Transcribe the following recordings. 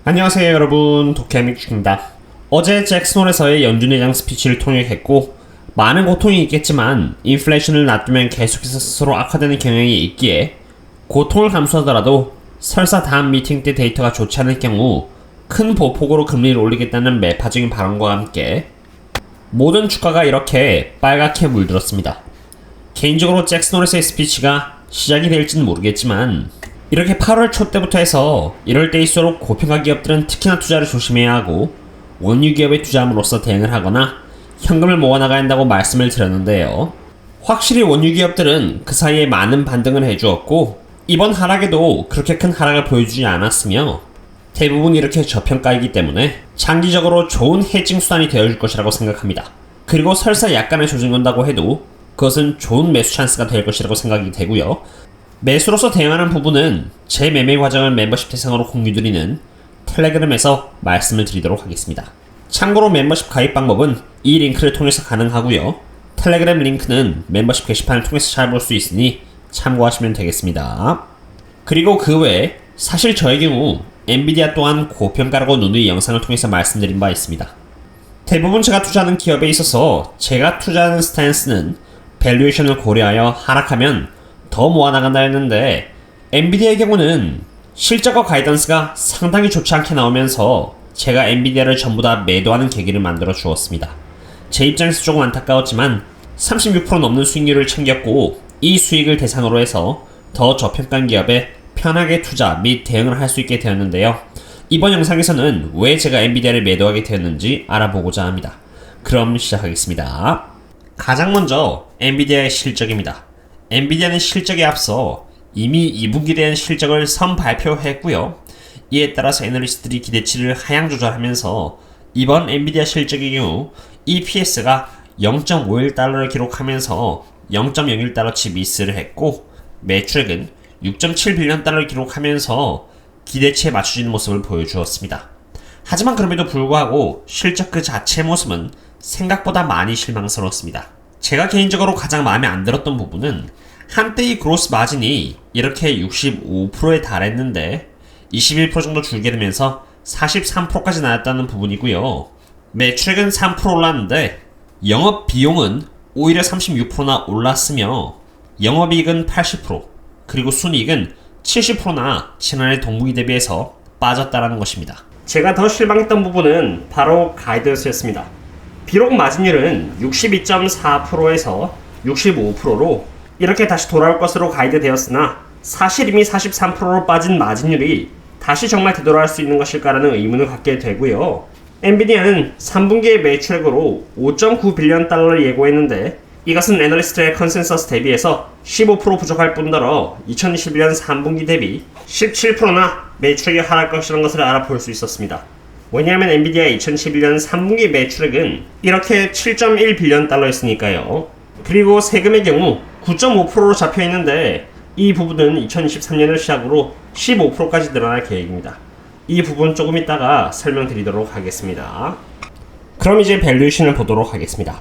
안녕하세요 여러분, 도케믹입니다. 어제 잭슨홀에서의 연준회장 스피치를 통역했고 많은 고통이 있겠지만 인플레이션을 놔두면 계속해서 스스로 악화되는 경향이 있기에 고통을 감수하더라도 설사 다음 미팅 때 데이터가 좋지 않을 경우 큰 보폭으로 금리를 올리겠다는 매파적인 발언과 함께 모든 주가가 이렇게 빨갛게 물들었습니다. 개인적으로 잭슨홀에서의 스피치가 시작이 될지는 모르겠지만 이렇게 8월 초 때부터 해서 이럴 때일수록 고평가 기업들은 특히나 투자를 조심해야 하고 원유 기업에 투자함으로써 대응을 하거나 현금을 모아나가야 한다고 말씀을 드렸는데요. 확실히 원유 기업들은 그 사이에 많은 반등을 해주었고 이번 하락에도 그렇게 큰 하락을 보여주지 않았으며 대부분 이렇게 저평가이기 때문에 장기적으로 좋은 해징 수단이 되어줄 것이라고 생각합니다. 그리고 설사 약간의 조정이 온다고 해도 그것은 좋은 매수 찬스가 될 것이라고 생각이 되고요. 매수로서 대응하는 부분은 제 매매 과정을 멤버십 대상으로 공유드리는 텔레그램에서 말씀을 드리도록 하겠습니다. 참고로 멤버십 가입 방법은 이 링크를 통해서 가능하고요. 텔레그램 링크는 멤버십 게시판을 통해서 찾아볼 수 있으니 참고하시면 되겠습니다. 그리고 그 외에 사실 저의 경우 엔비디아 또한 고평가라고 누누이 영상을 통해서 말씀드린 바 있습니다. 대부분 제가 투자하는 기업에 있어서 제가 투자하는 스탠스는 밸류에이션을 고려하여 하락하면 더 모아나간다 했는데 엔비디아의 경우는 실적과 가이던스가 상당히 좋지 않게 나오면서 제가 엔비디아를 전부 다 매도하는 계기를 만들어 주었습니다. 제 입장에서 조금 안타까웠지만 36% 넘는 수익률을 챙겼고 이 수익을 대상으로 해서 더 저평가한 기업에 편하게 투자 및 대응을 할 수 있게 되었는데요. 이번 영상에서는 왜 제가 엔비디아를 매도하게 되었는지 알아보고자 합니다. 그럼 시작하겠습니다. 가장 먼저 엔비디아의 실적입니다. 엔비디아는 실적에 앞서 이미 2분기에 대한 실적을 선발표했고요. 이에 따라서 애널리스트들이 기대치를 하향 조절하면서 이번 엔비디아 실적의 경우 EPS가 0.51달러를 기록하면서 0.01달러치 미스를 했고 매출액은 6.7빌리언 달러를 기록하면서 기대치에 맞춰지는 모습을 보여주었습니다. 하지만 그럼에도 불구하고 실적 그 자체의 모습은 생각보다 많이 실망스러웠습니다. 제가 개인적으로 가장 마음에 안 들었던 부분은 한때의 그로스 마진이 이렇게 65%에 달했는데 21% 정도 줄게 되면서 43%까지 나왔다는 부분이고요. 매출액은 3% 올랐는데 영업 비용은 오히려 36%나 올랐으며 영업이익은 80% 그리고 순이익은 70%나 지난해 동분기 대비해서 빠졌다라는 것입니다. 제가 더 실망했던 부분은 바로 가이던스였습니다. 비록 마진율은 62.4%에서 65%로 이렇게 다시 돌아올 것으로 가이드되었으나 사실 이미 43%로 빠진 마진율이 다시 정말 되돌아올 수 있는 것일까라는 의문을 갖게 되고요. 엔비디아는 3분기의 매출액으로 5.9빌리언 달러를 예고했는데 이것은 애널리스트의 컨센서스 대비해서 15% 부족할 뿐더러 2021년 3분기 대비 17%나 매출액이 하락할 것이라는 것을 알아볼 수 있었습니다. 왜냐하면 엔비디아의 2011년 3분기 매출액은 이렇게 7.1빌리언 달러였으니까요. 그리고 세금의 경우 9.5%로 잡혀있는데 이 부분은 2023년을 시작으로 15%까지 늘어날 계획입니다. 이 부분 조금 이따가 설명드리도록 하겠습니다. 그럼 이제 밸류에이션을 보도록 하겠습니다.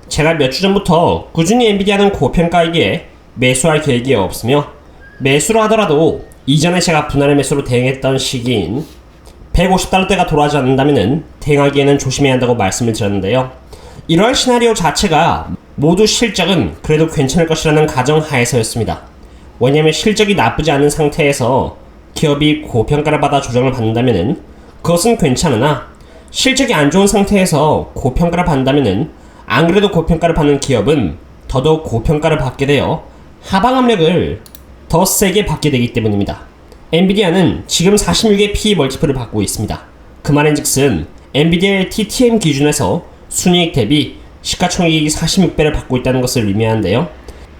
제가 몇 주 전부터 꾸준히 엔비디아는 고평가이기에 매수할 계획이 없으며 매수를 하더라도 이전에 제가 분할의 매수로 대응했던 시기인 150달러대가 돌아오지 않는다면 대응하기에는 조심해야 한다고 말씀을 드렸는데요. 이러한 시나리오 자체가 모두 실적은 그래도 괜찮을 것이라는 가정하에서였습니다. 왜냐하면 실적이 나쁘지 않은 상태에서 기업이 고평가를 받아 조정을 받는다면 그것은 괜찮으나 실적이 안 좋은 상태에서 고평가를 받는다면 안 그래도 고평가를 받는 기업은 더더욱 고평가를 받게 되어 하방 압력을 더 세게 받게 되기 때문입니다. 엔비디아는 지금 46의 PE 멀티플을 받고 있습니다. 그 말인즉슨 엔비디아의 TTM 기준에서 순이익 대비 시가총액이 46배를 받고 있다는 것을 의미하는데요.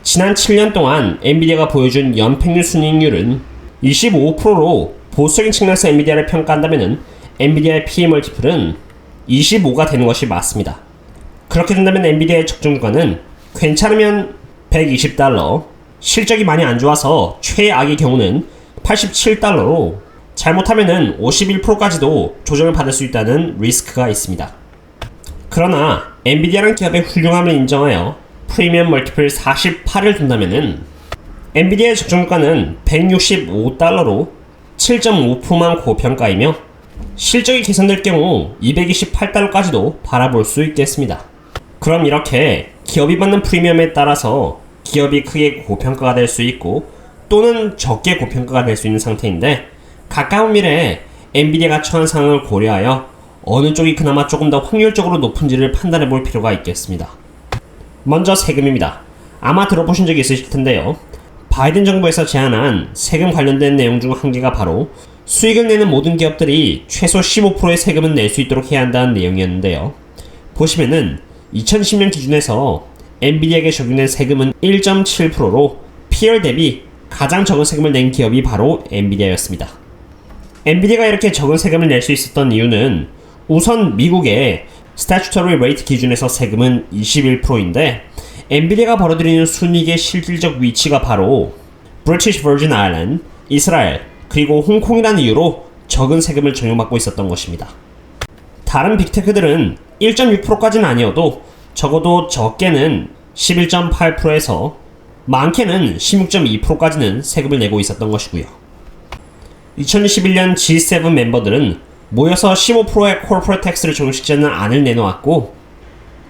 지난 7년 동안 엔비디아가 보여준 연평균 순이익률은 25%로 보수적인 측면에서 엔비디아를 평가한다면 엔비디아의 PE 멀티플은 25가 되는 것이 맞습니다. 그렇게 된다면 엔비디아의 적정 주가는 괜찮으면 120달러, 실적이 많이 안 좋아서 최악의 경우는 87달러로 잘못하면은 51%까지도 조정을 받을 수 있다는 리스크가 있습니다. 그러나 엔비디아라는 기업의 훌륭함을 인정하여 프리미엄 멀티플 48을 둔다면은 엔비디아의 적정주가는 165달러로 7.5%만 고평가이며 실적이 개선될 경우 228달러까지도 바라볼 수 있겠습니다. 그럼 이렇게 기업이 받는 프리미엄에 따라서 기업이 크게 고평가가 될 수 있고 또는 적게 고평가가 될 수 있는 상태인데, 가까운 미래에 엔비디아가 처한 상황을 고려하여 어느 쪽이 그나마 조금 더 확률적으로 높은지를 판단해 볼 필요가 있겠습니다. 먼저 세금입니다. 아마 들어보신 적이 있으실 텐데요. 바이든 정부에서 제안한 세금 관련된 내용 중 한 개가 바로 수익을 내는 모든 기업들이 최소 15%의 세금은 낼 수 있도록 해야 한다는 내용이었는데요. 보시면은 2010년 기준에서 엔비디아에게 적용된 세금은 1.7%로 peer 대비 가장 적은 세금을 낸 기업이 바로 엔비디아였습니다. 엔비디아가 이렇게 적은 세금을 낼 수 있었던 이유는 우선 미국의 statutory rate 기준에서 세금은 21%인데 엔비디아가 벌어들이는 순이익의 실질적 위치가 바로 British Virgin Island, 이스라엘, 그리고 홍콩이라는 이유로 적은 세금을 적용받고 있었던 것입니다. 다른 빅테크들은 1.6%까지는 아니어도 적어도 적게는 11.8%에서 많게는 16.2%까지는 세금을 내고 있었던 것이고요. 2021년 G7 멤버들은 모여서 15%의 corporate tax를 적용시키는 안을 내놓았고,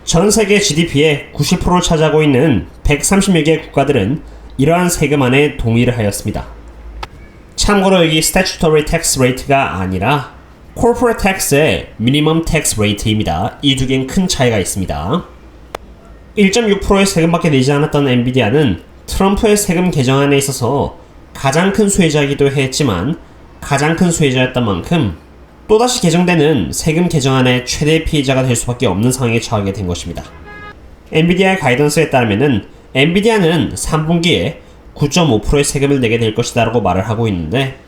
전 세계 GDP의 90%를 차지하고 있는 130여 개의 국가들은 이러한 세금안에 동의를 하였습니다. 참고로 여기 statutory tax rate가 아니라 corporate tax의 minimum tax rate입니다. 이 두 개는 큰 차이가 있습니다. 1.6%의 세금밖에 내지 않았던 엔비디아는 트럼프의 세금 개정안에 있어서 가장 큰 수혜자이기도 했지만 가장 큰 수혜자였던 만큼 또다시 개정되는 세금 개정안의 최대 피해자가 될 수밖에 없는 상황에 처하게 된 것입니다. 엔비디아의 가이던스에 따르면은 엔비디아는 3분기에 9.5%의 세금을 내게 될 것이다 라고 말을 하고 있는데,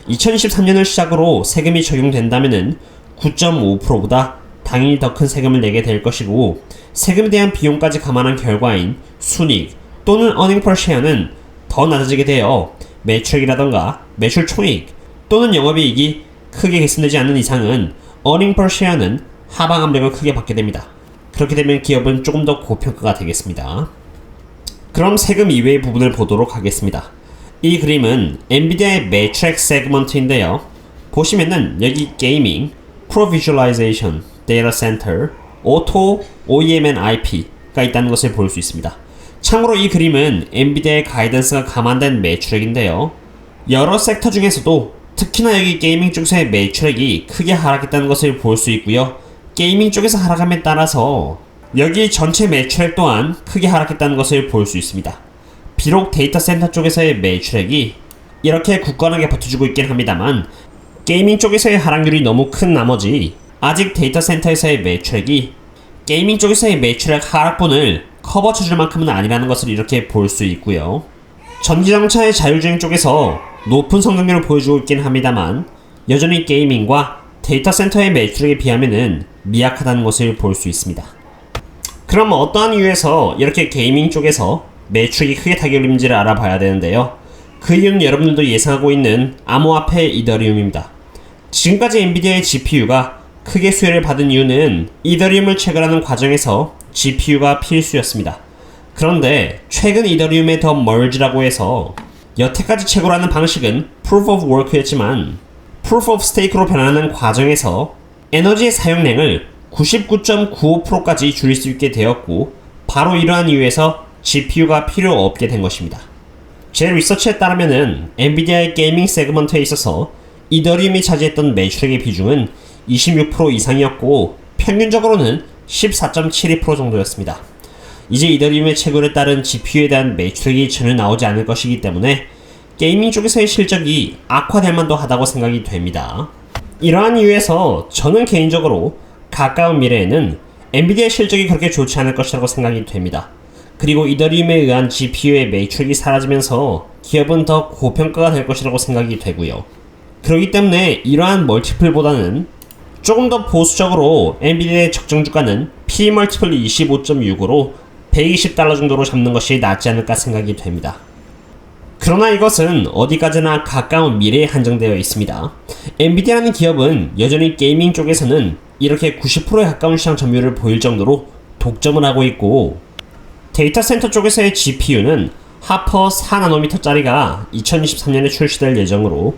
2023년을 시작으로 세금이 적용된다면은 9.5%보다 당연히 더 큰 세금을 내게 될 것이고, 세금에 대한 비용까지 감안한 결과인 순이익 또는 earning per share는 더 낮아지게 되어 매출액이라던가 매출 총이익 또는 영업이익이 크게 개선되지 않는 이상은 earning per share는 하방 압력을 크게 받게 됩니다. 그렇게 되면 기업은 조금 더 고평가가 되겠습니다. 그럼 세금 이외의 부분을 보도록 하겠습니다. 이 그림은 엔비디아의 매출액 세그먼트인데요. 보시면은 여기 게이밍, 프로 비주얼라이제이션, 데이터 센터, 오토, OEM and IP가 있다는 것을 볼 수 있습니다. 참고로 이 그림은 엔비디아의 가이던스가 감안된 매출액인데요. 여러 섹터 중에서도 특히나 여기 게이밍 쪽에서의 매출액이 크게 하락했다는 것을 볼 수 있고요. 게이밍 쪽에서 하락함에 따라서 여기 전체 매출액 또한 크게 하락했다는 것을 볼 수 있습니다. 비록 데이터 센터 쪽에서의 매출액이 이렇게 굳건하게 버텨주고 있긴 합니다만 게이밍 쪽에서의 하락률이 너무 큰 나머지 아직 데이터 센터에서의 매출액이 게이밍 쪽에서의 매출액 하락분을 커버쳐줄 만큼은 아니라는 것을 이렇게 볼 수 있고요. 전기자동차의 자율주행 쪽에서 높은 성장률을 보여주고 있긴 합니다만 여전히 게이밍과 데이터 센터의 매출액에 비하면은 미약하다는 것을 볼 수 있습니다. 그럼 어떠한 이유에서 이렇게 게이밍 쪽에서 매출액이 크게 타격을 입는지를 알아봐야 되는데요. 그 이유는 여러분들도 예상하고 있는 암호화폐 이더리움입니다. 지금까지 엔비디아의 GPU가 크게 수혜를 받은 이유는 이더리움을 채굴하는 과정에서 GPU가 필수였습니다. 그런데 최근 이더리움의 더 멀지라고 해서 여태까지 채굴하는 방식은 Proof of Work였지만 Proof of Stake로 변하는 과정에서 에너지의 사용량을 99.95%까지 줄일 수 있게 되었고, 바로 이러한 이유에서 GPU가 필요 없게 된 것입니다. 제 리서치에 따르면은 엔비디아의 게이밍 세그먼트에 있어서 이더리움이 차지했던 매출액의 비중은 26% 이상이었고 평균적으로는 14.72% 정도였습니다. 이제 이더리움의 채굴에 따른 GPU에 대한 매출액이 전혀 나오지 않을 것이기 때문에 게이밍 쪽에서의 실적이 악화될 만도 하다고 생각이 됩니다. 이러한 이유에서 저는 개인적으로 가까운 미래에는 엔비디아의 실적이 그렇게 좋지 않을 것이라고 생각이 됩니다. 그리고 이더리움에 의한 GPU의 매출이 사라지면서 기업은 더 고평가가 될 것이라고 생각이 되고요. 그렇기 때문에 이러한 멀티플보다는 조금 더 보수적으로 엔비디아의 적정 주가는 P 멀티플 25.6으로 120달러 정도로 잡는 것이 낫지 않을까 생각이 됩니다. 그러나 이것은 어디까지나 가까운 미래에 한정되어 있습니다. 엔비디아라는 기업은 여전히 게이밍 쪽에서는 이렇게 90%에 가까운 시장 점유율을 보일 정도로 독점을 하고 있고, 데이터 센터 쪽에서의 GPU는 하퍼 4나노미터짜리가 2023년에 출시될 예정으로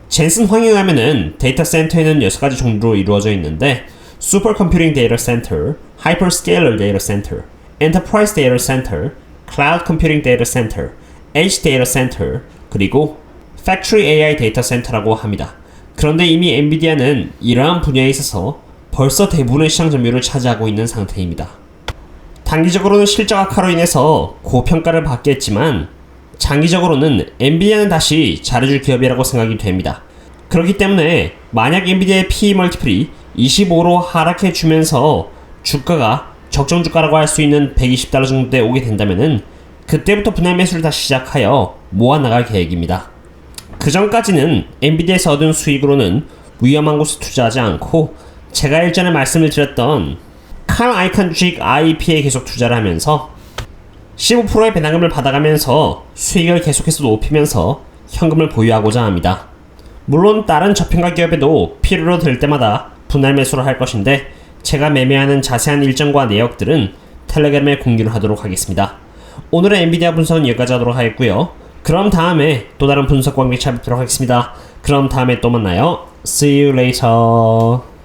젠슨 황에 의하면은 데이터 센터에는 6가지 종류로 이루어져 있는데 슈퍼컴퓨팅 데이터 센터, 하이퍼스케일러 데이터 센터, 엔터프라이즈 데이터 센터, 클라우드 컴퓨팅 데이터 센터, 에지 데이터 센터, 그리고 팩토리 AI 데이터 센터라고 합니다. 그런데 이미 엔비디아는 이러한 분야에 있어서 벌써 대부분의 시장 점유율을 차지하고 있는 상태입니다. 단기적으로는 실적 악화로 인해서 고평가를 받겠지만 장기적으로는 엔비디아는 다시 잘해줄 기업이라고 생각이 됩니다. 그렇기 때문에 만약 엔비디아의 PE 멀티플이 25로 하락해주면서 주가가 적정 주가라고 할 수 있는 $120 정도에 오게 된다면은 그때부터 분할 매수를 다시 시작하여 모아나갈 계획입니다. 그 전까지는 엔비디아에서 얻은 수익으로는 위험한 곳에 투자하지 않고 제가 일전에 말씀을 드렸던 칼 아이콘 주식 IP에 계속 투자를 하면서 15%의 배당금을 받아가면서 수익을 계속해서 높이면서 현금을 보유하고자 합니다. 물론 다른 저평가 기업에도 필요로 될 때마다 분할 매수를 할 것인데 제가 매매하는 자세한 일정과 내역들은 텔레그램에 공유를 하도록 하겠습니다. 오늘의 엔비디아 분석은 여기까지 하도록 하겠고요. 그럼 다음에 또 다른 분석 관계 찾도록 하겠습니다. 그럼 다음에 또 만나요. See you later.